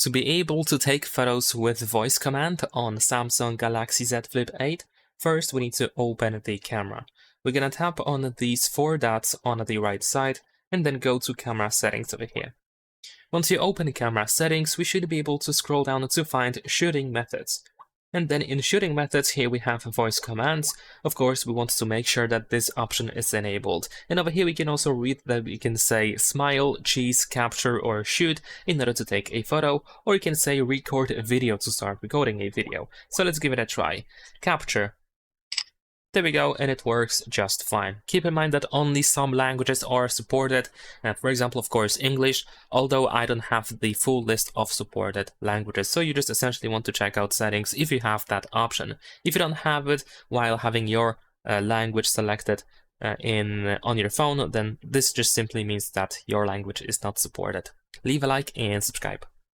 To be able to take photos with voice command on Samsung Galaxy Z Flip 8, first we need to open the camera. We're gonna tap on these 4 dots on the right side and then go to camera settings over here. Once you open the camera settings, we should be able to scroll down to find shooting methods. And then in shooting methods, here we have voice commands. Of course, we want to make sure that this option is enabled. And over here, we can also read that we can say smile, cheese, capture, or shoot in order to take a photo, or you can say record a video to start recording a video. So let's give it a try. Capture. There we go, and it works just fine. Keep in mind that only some languages are supported, for example, of course, English, although I don't have the full list of supported languages, so you just essentially want to check out settings if you have that option. If you don't have it while having your language selected on your phone, then this just simply means that your language is not supported. Leave a like and subscribe.